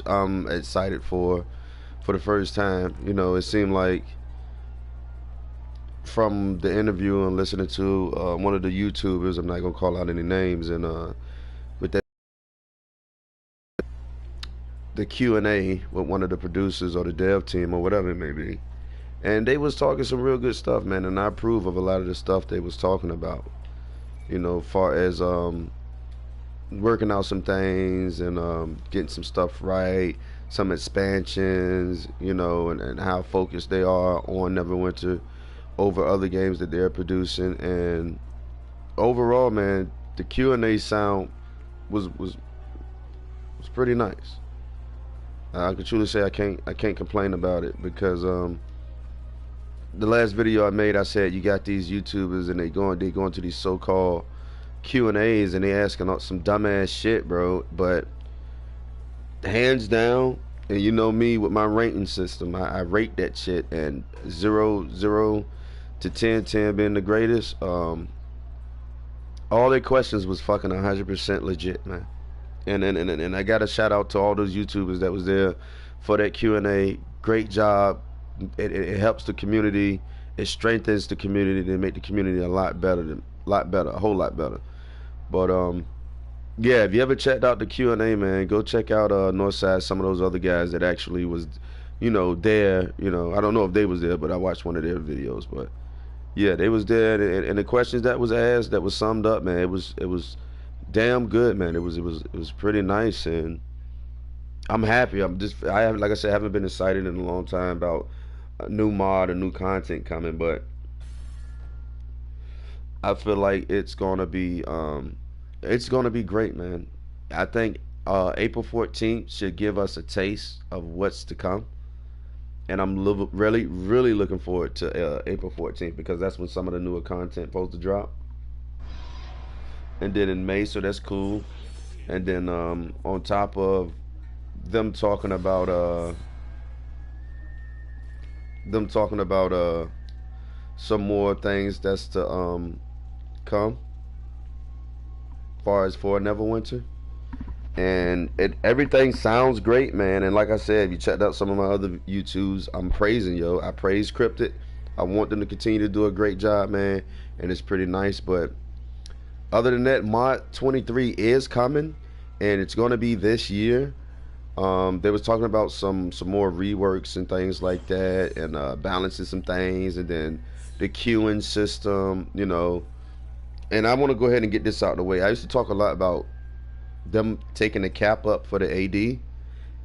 I'm excited for the first time. You know, it seemed like from the interview and listening to one of the YouTubers, I'm not gonna call out any names, and with that the Q&A with one of the producers or the dev team or whatever it may be, and they was talking some real good stuff, man, and I approve of a lot of the stuff they was talking about. You know, far as working out some things and getting some stuff right, some expansions, you know, and how focused they are on Neverwinter over other games that they're producing. And overall, man, the Q&A sound was pretty nice. I can truly say I can't complain about it, because the last video I made, I said you got these YouTubers and they going to these so-called Q&As and they asking some dumbass shit, bro. But hands down, and you know me with my rating system, I rate that shit, and 0 to 10 being the greatest. All their questions was fucking 100% legit, man. And I got a shout out to all those YouTubers that was there for that Q&A. Great job. It helps the community. It strengthens the community to make the community a whole lot better. But yeah, if you ever checked out the Q&A, man, go check out Northside, some of those other guys that actually was, you know, there. You know, I don't know if they was there, but I watched one of their videos. But yeah, they was there, and the questions that was asked, that was summed up, man. It was damn good, man. It was pretty nice, and I'm happy. Like I said, I haven't been excited in a long time about a new mod and new content coming, but I feel like it's gonna be great, man. I think April 14th should give us a taste of what's to come, and I'm really looking forward to April 14th, because that's when some of the newer content supposed to drop. And then in May, so that's cool. And then on top of them talking about some more things that's to come, far as for Neverwinter. And everything sounds great, man. And like I said, if you checked out some of my other YouTubes, I'm praising, yo. I praise Cryptid. I want them to continue to do a great job, man. And it's pretty nice. But other than that, Mod 23 is coming, and it's going to be this year. They was talking about some more reworks and things like that, and balancing some things, and then the queuing system, you know. And I want to go ahead and get this out of the way. I used to talk a lot about them taking the cap up for the AD,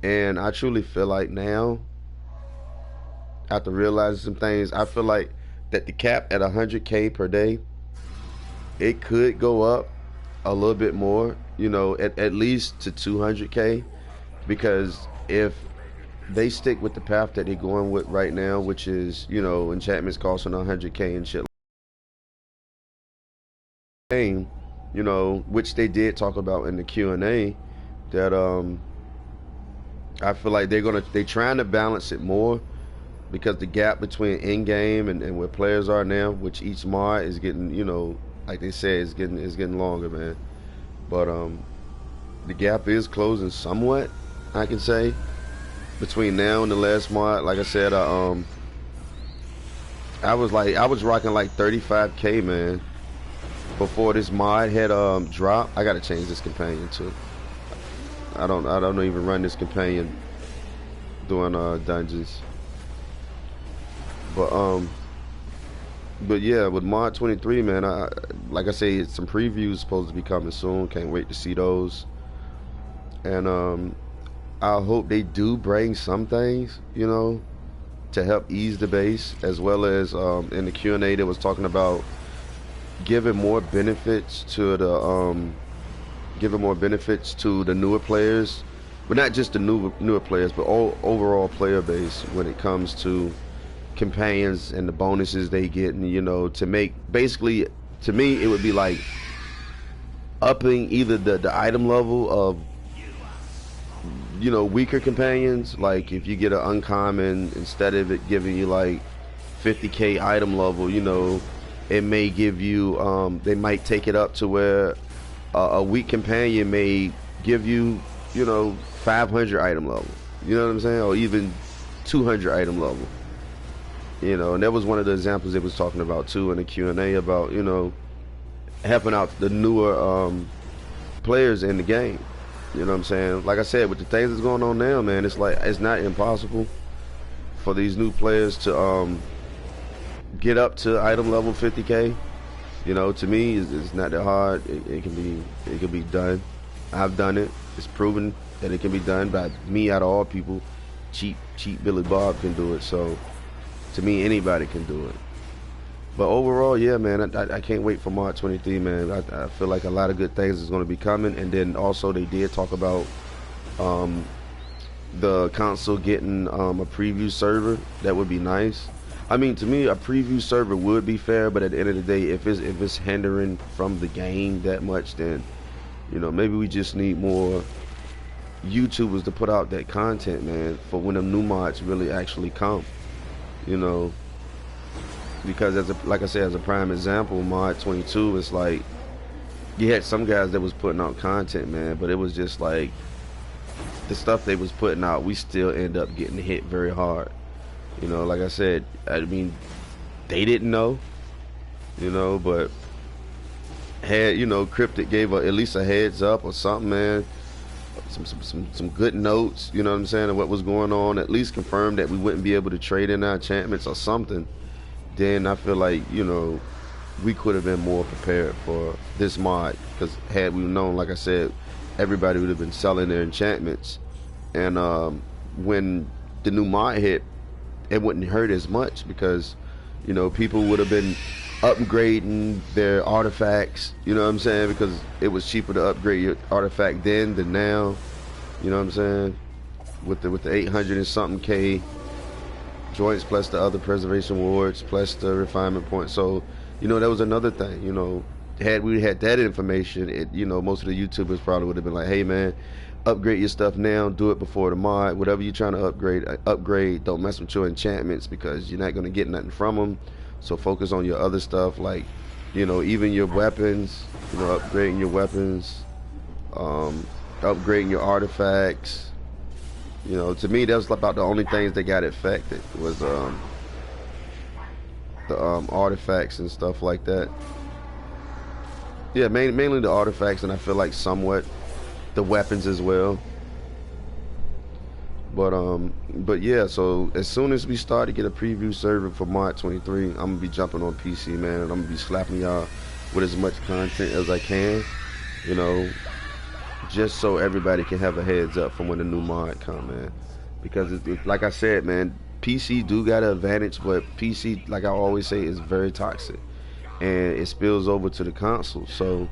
and I truly feel like now, after realizing some things, I feel like that the cap at 100K per day, it could go up a little bit more, you know, at least to 200K, because if they stick with the path that they're going with right now, which is, you know, enchantments costing 100K and shit, you know, which they did talk about in the Q&A, that I feel like they're trying to balance it more, because the gap between in-game and where players are now, which each mod is getting, you know, like they say, is getting longer, man. But the gap is closing somewhat, I can say, between now and the last mod. Like I said, I was rocking like 35K, man, before this mod had dropped. I gotta change this companion too. I don't even run this companion doing dungeons. But yeah, with Mod 23, man, like I say, some previews supposed to be coming soon. Can't wait to see those. And I hope they do bring some things, you know, to help ease the base, as well as in the Q&A they was talking about giving more benefits to the newer players, but not just the newer players, but overall player base when it comes to companions and the bonuses they get, and you know, to make, basically, to me it would be like upping either the item level of, you know, weaker companions. Like if you get an uncommon, instead of it giving you like 50K item level, you know, it may give you they might take it up to where a weak companion may give you you know, 500 item level. You know what I'm saying? Or even 200 item level. You know, and that was one of the examples they was talking about too in the Q&A about, you know, helping out the newer players in the game. You know what I'm saying? Like I said, with the things that's going on now, man, it's like it's not impossible for these new players to get up to item level 50K. You know, to me, it's not that hard. It can be done. I've done it. It's proven that it can be done by me out of all people. Cheap Billy Bob can do it. So, to me, anybody can do it. But overall, yeah, man, I can't wait for Mod23, man. I feel like a lot of good things is going to be coming. And then also they did talk about the console getting a preview server. That would be nice. I mean, to me, a preview server would be fair, but at the end of the day, if it's hindering from the game that much, then, you know, maybe we just need more YouTubers to put out that content, man, for when the new mods really actually come, you know. Because like I said, as a prime example, Mod22, it's like you had some guys that was putting out content, man, but it was just like the stuff they was putting out, we still end up getting hit very hard. You know, like I said, I mean, they didn't know, you know, but had, you know, Cryptic gave at least a heads up or something, man. Some good notes, you know what I'm saying, of what was going on. At least confirmed that we wouldn't be able to trade in our enchantments or something. Then I feel like, you know, we could have been more prepared for this mod. Because had we known, like I said, everybody would have been selling their enchantments. And when the new mod hit, it wouldn't hurt as much because, you know, people would have been upgrading their artifacts, you know what I'm saying, because it was cheaper to upgrade your artifact then than now, you know what I'm saying, with the 800 and something K joints plus the other preservation wards plus the refinement points. So, you know, that was another thing. You know, had we had that information, it, you know, most of the YouTubers probably would have been like, hey man, upgrade your stuff now, do it before the mod. Whatever you're trying to upgrade, don't mess with your enchantments because you're not going to get nothing from them. So focus on your other stuff, like, you know, even your weapons, you know, upgrading your weapons, upgrading your artifacts. You know, to me, that was about the only things that got affected was the artifacts and stuff like that. Yeah, mainly the artifacts, and I feel like somewhat the weapons as well. But yeah, so as soon as we start to get a preview server for Mod23, I'm gonna be jumping on PC, man, and I'm gonna be slapping y'all with as much content as I can, you know, just so everybody can have a heads up from when the new mod come, man. Because like I said, man, PC do got an advantage, but PC, like I always say, is very toxic, and it spills over to the console. So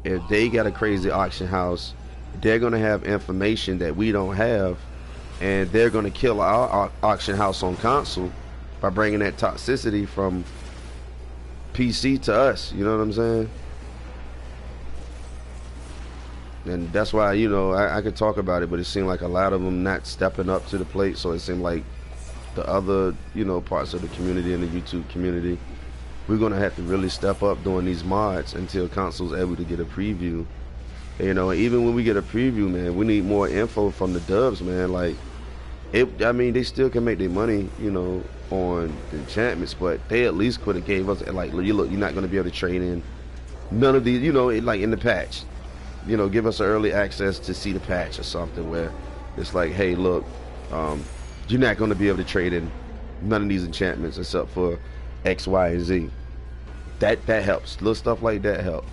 if they got a crazy auction house, they're gonna have information that we don't have, and they're gonna kill our auction house on console by bringing that toxicity from PC to us. You know what I'm saying? And that's why, you know, I could talk about it, but it seemed like a lot of them not stepping up to the plate. So it seemed like the other, you know, parts of the community and the YouTube community, we're gonna have to really step up doing these mods until console's able to get a preview. You know, even when we get a preview, man, we need more info from the dubs, man. Like, I mean, they still can make their money, you know, on the enchantments, but they at least could have gave us, like, look, you're not going to be able to trade in none of these, you know, like in the patch. You know, give us early access to see the patch or something where it's like, hey, look, you're not going to be able to trade in none of these enchantments except for X, Y, and Z. That helps. Little stuff like that help.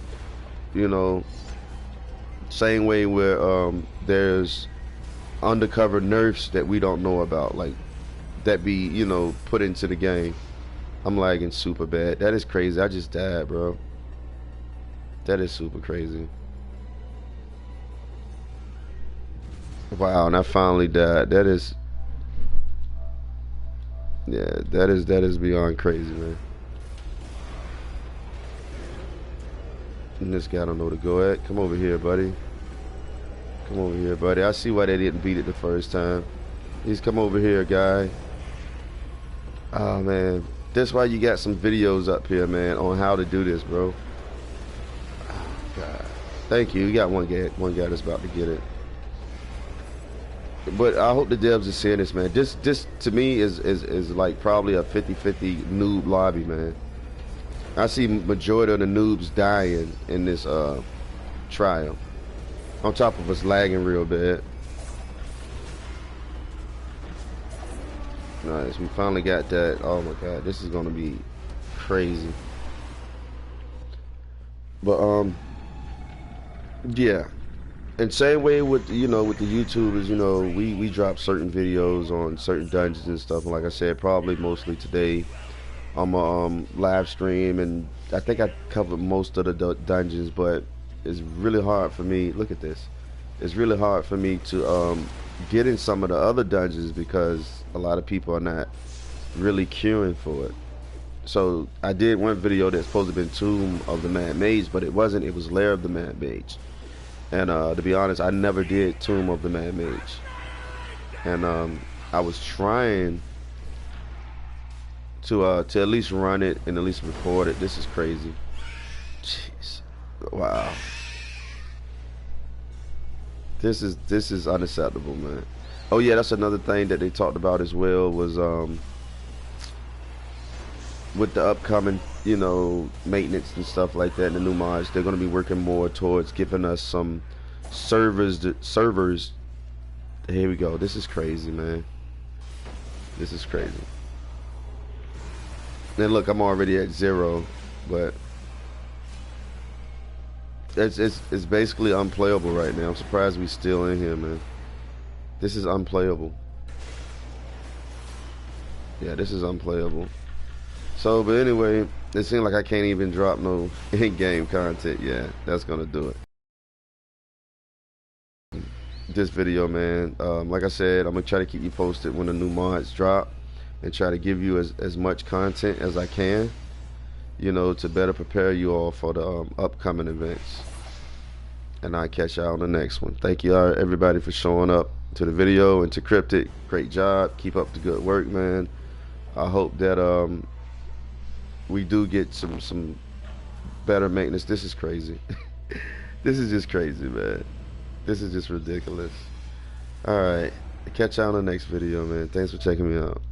You know, same way where there's undercover nerfs that we don't know about, like that be, you know, put into the game. I'm lagging super bad. That is crazy. I just died, bro. That is super crazy. Wow, and I finally died. That is, yeah, that is beyond crazy, man. And this guy don't know where to go at. Come over here, buddy. Come over here, buddy. I see why they didn't beat it the first time. Please come over here, guy. Oh, man. That's why you got some videos up here, man, on how to do this, bro. Oh, God. Thank you. You got one guy that's about to get it. But I hope the devs are seeing this, man. This to me is like probably a 50-50 noob lobby, man. I see majority of the noobs dying in this trial. On top of us lagging real bad. Nice, we finally got that. Oh my god, this is gonna be crazy. But yeah. And same way with with the YouTubers, we drop certain videos on certain dungeons and stuff. And like I said, probably mostly today, I'm a live stream, and I think I covered most of the dungeons. But it's really hard for me. Look at this. It's really hard for me to get in some of the other dungeons because a lot of people are not really queuing for it. So I did one video that's supposed to have been Tomb of the Mad Mage, but it wasn't. It was Lair of the Mad Mage. And to be honest, I never did Tomb of the Mad Mage. And I was trying to at least run it and at least record it. This is crazy. Jeez. Wow. This is unacceptable, man. Oh yeah, that's another thing that they talked about as well was with the upcoming, maintenance and stuff like that in the new mods, they're going to be working more towards giving us some servers. Here we go. This is crazy, man. This is crazy. Then look, I'm already at 0, but it's basically unplayable right now. I'm surprised we still in here, man. This is unplayable. Yeah, this is unplayable. So, but anyway, it seems like I can't even drop no in-game content. Yeah, that's gonna do it. This video, man. Like I said, I'm gonna try to keep you posted when the new mods drop, and try to give you as much content as I can, to better prepare you all for the upcoming events. And I'll catch y'all on the next one. Thank you everybody for showing up to the video, and to Cryptic, great job. Keep up the good work, man. I hope that we do get some better maintenance. This is crazy. This is just crazy, man. This is just ridiculous. Alright, catch y'all on the next video, man. Thanks for checking me out.